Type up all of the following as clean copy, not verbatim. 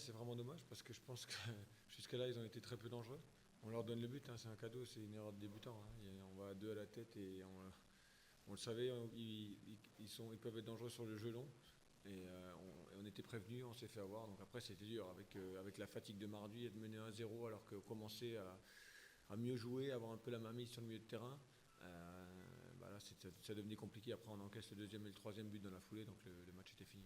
c'est vraiment dommage parce que je pense que jusqu'à là, ils ont été très peu dangereux. On leur donne le but, hein, c'est un cadeau, c'est une erreur de débutant, hein. On va à deux à la tête et on le savait, ils peuvent être dangereux sur le jeu long. On était prévenus, on s'est fait avoir. Donc après, c'était dur avec la fatigue de mardi et de mener 1-0 alors qu'on commençait à mieux jouer, à avoir un peu la mainmise sur le milieu de terrain. Là, ça devenait compliqué. Après, on encaisse le deuxième et le troisième but dans la foulée, donc le match était fini.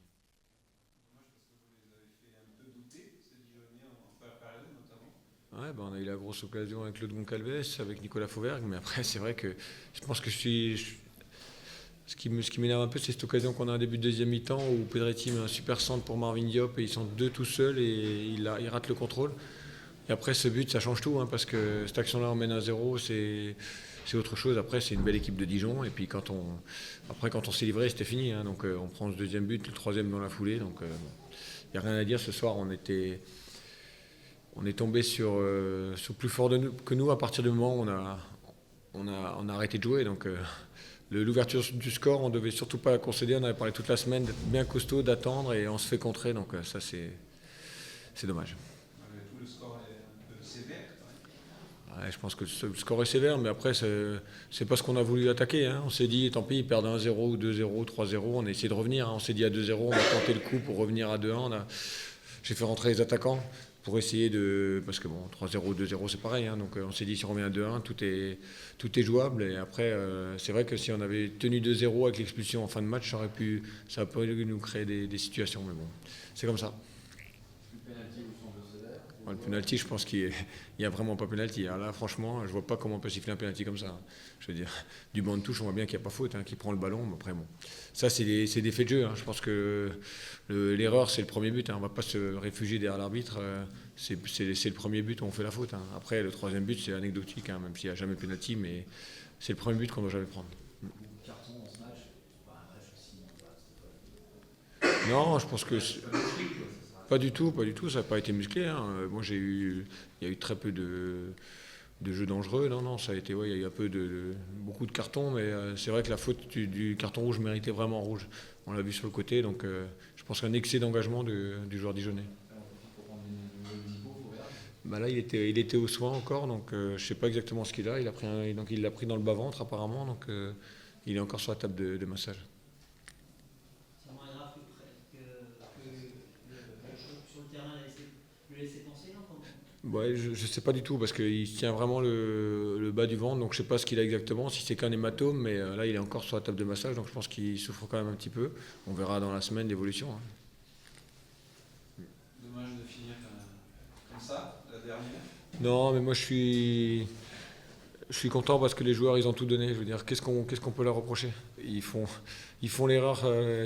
Dommage parce que vous les avez fait un peu douter, ces Dijonais, en première période notamment. Ouais, on a eu la grosse occasion avec Claude Goncalves, avec Nicolas Fauvergue, mais après, c'est vrai que je pense que ce qui m'énerve un peu, c'est cette occasion qu'on a un début de deuxième mi-temps où Pedretti met un super centre pour Marvin Diop et ils sont deux tout seuls et il rate le contrôle. Et après, ce but, ça change tout, hein, parce que cette action-là, on mène 1-0, c'est autre chose. Après, c'est une belle équipe de Dijon. Et puis, quand on s'est livré, c'était fini, hein. Donc, on prend ce deuxième but, le troisième dans la foulée. Donc, il n'y a rien à dire. Ce soir, on est tombé sur plus fort que nous à partir du moment où on a arrêté de jouer. Donc, l'ouverture du score, on ne devait surtout pas la concéder. On avait parlé toute la semaine d'être bien costaud, d'attendre, et on se fait contrer. Donc, ça, c'est dommage. Malgré tout, le score est un peu sévère quand même. Ouais, je pense que le score est sévère, mais après, c'est pas ce qu'on a voulu attaquer, hein. On s'est dit, tant pis, ils perdent 1-0 ou 2-0, 3-0, on a essayé de revenir, hein. On s'est dit à 2-0, on va tenter le coup pour revenir à 2-1. J'ai fait rentrer les attaquants pour essayer de... Parce que 3-0, 2-0, c'est pareil, hein. Donc on s'est dit, si on revient à 2-1, tout est jouable. Et après, c'est vrai que si on avait tenu 2-0 avec l'expulsion en fin de match, ça aurait pu nous créer des situations. Mais bon, c'est comme ça. Le penalty, je pense qu'il n'y a vraiment pas penalty. Alors là, franchement, je ne vois pas comment on peut siffler un penalty comme ça. Je veux dire, du banc de touche, on voit bien qu'il n'y a pas faute, hein, qu'il prend le ballon. Mais après, bon, ça, c'est des faits de jeu, hein. Je pense que l'erreur, c'est le premier but, hein. On ne va pas se réfugier derrière l'arbitre. C'est le premier but où on fait la faute, hein. Après, le troisième but, c'est anecdotique, hein, même s'il n'y a jamais penalty, mais c'est le premier but qu'on ne doit jamais prendre. Carton dans ce match, pas un match aussi. Non, je pense que... Pas du tout, ça n'a pas été musclé, hein. Moi, il y a eu très peu de jeux dangereux. Non, ça a été, ouais, il y a eu un peu beaucoup de cartons, mais c'est vrai que la faute du carton rouge méritait vraiment rouge. On l'a vu sur le côté, donc je pense qu'un excès d'engagement du joueur dijonnais. Là, il était au soin encore, donc je ne sais pas exactement ce qu'il a. Il l'a pris dans le bas-ventre apparemment, donc il est encore sur la table de massage. C'est moins grave que le jeu sur le terrain le laisser penser, non? Ouais, je ne sais pas du tout parce qu'il tient vraiment le bas du ventre, donc je ne sais pas ce qu'il a exactement, si c'est qu'un hématome, mais là il est encore sur la table de massage, donc je pense qu'il souffre quand même un petit peu. On verra dans la semaine l'évolution, hein. Dommage de finir comme ça, la dernière. Non, mais moi je suis content parce que les joueurs ils ont tout donné. Je veux dire, qu'est-ce qu'on peut leur reprocher? Ils font l'erreur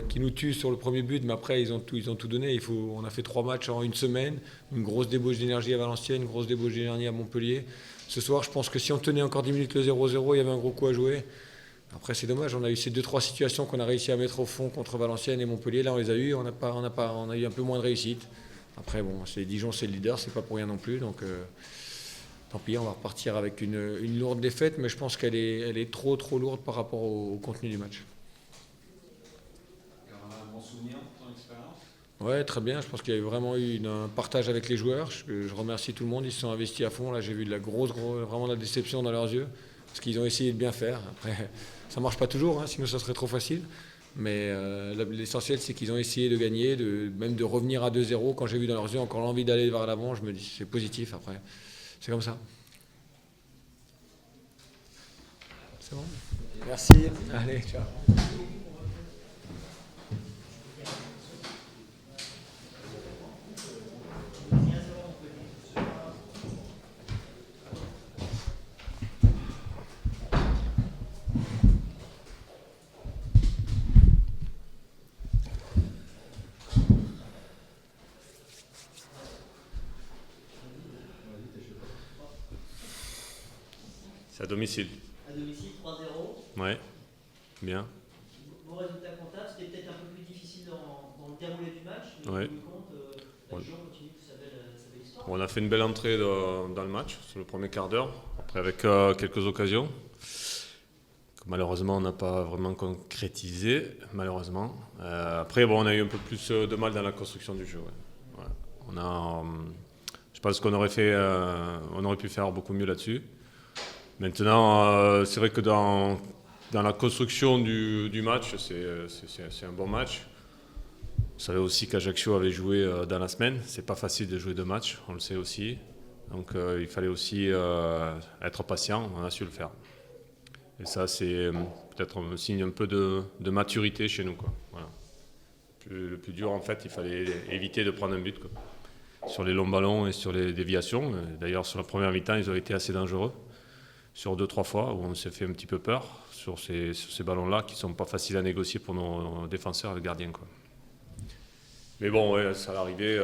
qui nous tue sur le premier but, mais après ils ont tout donné. On a fait 3 matchs en une semaine, une grosse débauche d'énergie à Valenciennes, une grosse débauche d'énergie à Montpellier. Ce soir, je pense que si on tenait encore 10 minutes le 0-0, il y avait un gros coup à jouer. Après, c'est dommage, on a eu ces 2-3 situations qu'on a réussi à mettre au fond contre Valenciennes et Montpellier. Là, on les a eues, on a eu un peu moins de réussite. Après, bon, Dijon, c'est le leader, c'est pas pour rien non plus, donc tant pis, on va repartir avec une lourde défaite, mais je pense qu'elle est trop lourde par rapport au contenu du match. Il y aura un bon souvenir de ton expérience. Ouais, très bien. Je pense qu'il y a vraiment eu un partage avec les joueurs. Je remercie tout le monde. Ils se sont investis à fond. Là, j'ai vu de la vraiment de la déception dans leurs yeux, parce qu'ils ont essayé de bien faire. Après, ça marche pas toujours, hein, sinon ça serait trop facile. Mais l'essentiel, c'est qu'ils ont essayé de gagner, même de revenir à 2-0. Quand j'ai vu dans leurs yeux encore l'envie d'aller vers l'avant, je me dis c'est positif. Après, c'est comme ça. C'est bon. Merci. Allez, ciao. C'est à domicile. À domicile, 3-0. Ouais, bien. Vos résultats comptables, c'était peut-être un peu plus difficile dans le déroulé du match, mais Ouais. au bout du compte, la Ouais. Dijon continue sa belle histoire. On a fait une belle entrée dans le match, sur le premier quart d'heure, après avec quelques occasions, que malheureusement on n'a pas vraiment concrétisé, malheureusement. Après, on a eu un peu plus de mal dans la construction du jeu. Ouais. Ouais. Je pense qu'on on aurait pu faire beaucoup mieux là-dessus. Maintenant, c'est vrai que dans la construction du match, c'est un bon match. Vous savez aussi qu'Ajaccio avait joué dans la semaine. C'est pas facile de jouer 2 matchs, on le sait aussi. Donc il fallait aussi être patient, on a su le faire. Et ça, c'est peut-être un signe un peu de maturité chez nous, quoi. Voilà. Le plus dur, en fait, il fallait éviter de prendre un but, quoi. Sur les longs ballons et sur les déviations. D'ailleurs, sur la première mi-temps, ils ont été assez dangereux. Sur 2-3 fois, où on s'est fait un petit peu peur sur ces ballons-là, qui ne sont pas faciles à négocier pour nos défenseurs et le gardien, quoi. Mais bon, ouais, ça l'arrivée,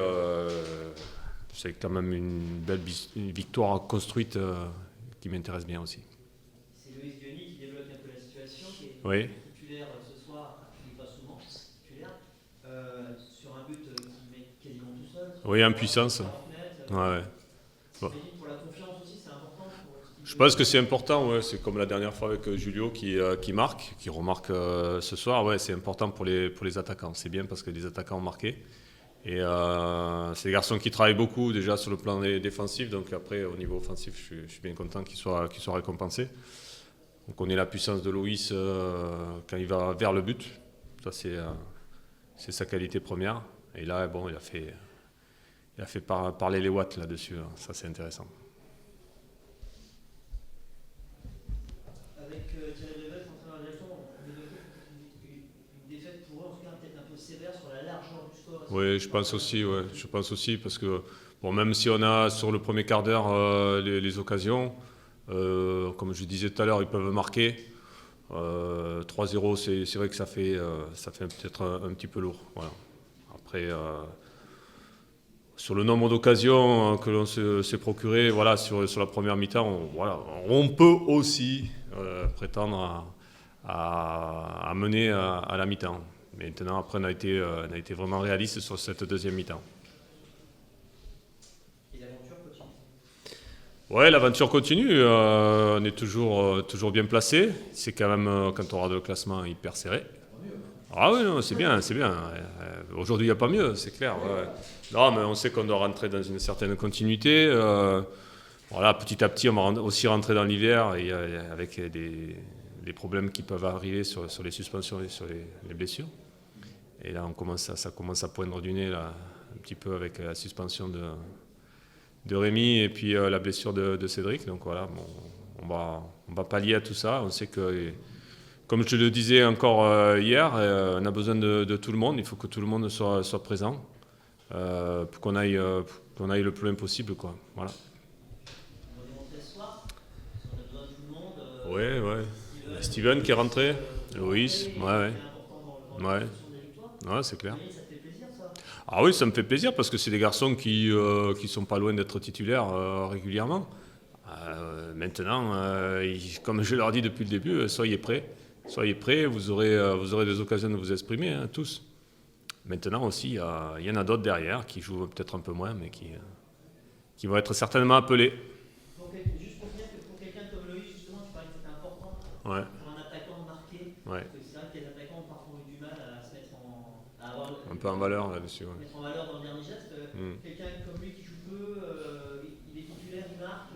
c'est quand même une belle victoire construite qui m'intéresse bien aussi. C'est Loïs Diony qui débloque un peu la situation, qui est Oui. titulaire ce soir, il n'est pas souvent titulaire, sur un but qu'il met quasiment tout seul. Oui, en puissance. Ouais. Bon. Pour la confiance aussi, c'est important. Je pense que c'est important, ouais. C'est comme la dernière fois avec Julio qui remarque ce soir. Ouais, c'est important pour les attaquants. C'est bien parce que les attaquants ont marqué. Et c'est des garçons qui travaillent beaucoup déjà sur le plan défensif. Donc après, au niveau offensif, je suis bien content qu'ils soient récompensés. On connaît la puissance de Loïs quand il va vers le but. Ça, c'est sa qualité première. Et là, bon, il a fait parler les watts là-dessus. Hein. Ça, c'est intéressant. Avec Thierry Brevet, entraîneur de l'Ajaccio, on est une défaite pour eux, en tout cas peut-être un peu sévère sur la largeur du score. Oui, je pense aussi, ouais. Je pense aussi parce que bon, même si on a sur le premier quart d'heure les occasions, comme je disais tout à l'heure, ils peuvent marquer. 3-0, c'est vrai que ça fait peut-être un petit peu lourd. Voilà. Après, sur le nombre d'occasions que l'on s'est procuré, voilà, sur la première mi-temps, on peut aussi prétendre à mener à la mi-temps. Mais maintenant, après, on a été vraiment réaliste sur cette deuxième mi-temps. Et l'aventure continue. Ouais, l'aventure continue. On est toujours bien placé. C'est quand même, quand on regarde le classement, hyper serré. Ah oui, non, c'est bien. Aujourd'hui, il n'y a pas mieux, c'est clair. Ouais. Non, mais on sait qu'on doit rentrer dans une certaine continuité. Voilà, petit à petit, on va aussi rentrer dans l'hiver et avec des problèmes qui peuvent arriver sur les suspensions et sur les blessures. Et là, ça commence à poindre du nez là, un petit peu avec la suspension de Rémi et puis la blessure de Cédric. Donc voilà, bon, on va pallier à tout ça. On sait que, comme je le disais encore hier, on a besoin de tout le monde. Il faut que tout le monde soit présent pour qu'on aille le plus loin possible, quoi. Voilà. On va démontrer ce soir, parce qu'on a besoin de tout le monde. Ouais. Steven qui est rentré, Loïs, ouais. Ouais, c'est clair. Ça te fait plaisir, ça? Ah oui, ça me fait plaisir parce que c'est des garçons qui sont pas loin d'être titulaires régulièrement. Maintenant, comme je leur dis depuis le début, soyez prêts. Soyez prêts, vous aurez des occasions de vous exprimer, hein, tous. Maintenant aussi, il y en a d'autres derrière qui jouent peut-être un peu moins, mais qui vont être certainement appelés. Juste pour dire que pour quelqu'un comme Loïs, justement, tu parlais que c'était important pour un attaquant de marquer. Ouais. Parce que c'est vrai que les attaquants ont parfois eu du mal à se mettre à avoir Un peu en valeur là-dessus. Ouais. Mettre en valeur dans le dernier geste. Quelqu'un comme lui qui joue peu, il est titulaire, il marque.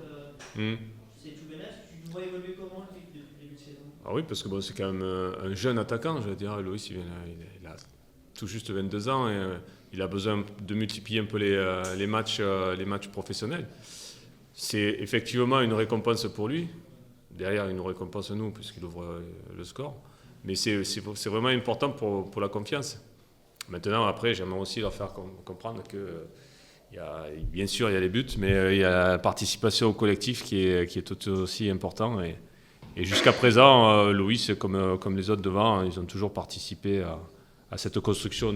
C'est tout bénef. Tu vois évoluer comment depuis le début de saison? Ah oui, parce que bon, c'est quand même un jeune attaquant, je veux dire. Loïs, il a tout juste 22 ans et il a besoin de multiplier un peu les matchs professionnels. C'est effectivement une récompense pour lui. Derrière, il nous récompense nous, puisqu'il ouvre le score. Mais c'est vraiment important pour la confiance. Maintenant, après, j'aimerais aussi leur faire comprendre que, bien sûr, il y a les buts, mais il y a la participation au collectif qui est tout aussi important. Et jusqu'à présent, Loïs, comme les autres devant, ils ont toujours participé à cette construction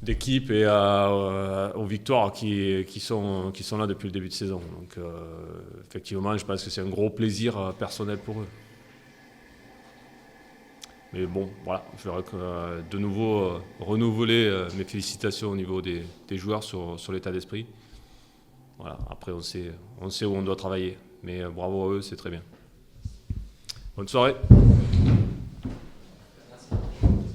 d'équipe et aux victoires qui sont là depuis le début de saison. Donc, effectivement, je pense que c'est un gros plaisir personnel pour eux. Mais bon, voilà, je voudrais de nouveau renouveler mes félicitations au niveau des joueurs sur l'état d'esprit. Voilà, après, on sait où on doit travailler. Mais bravo à eux, c'est très bien. Bonne soirée.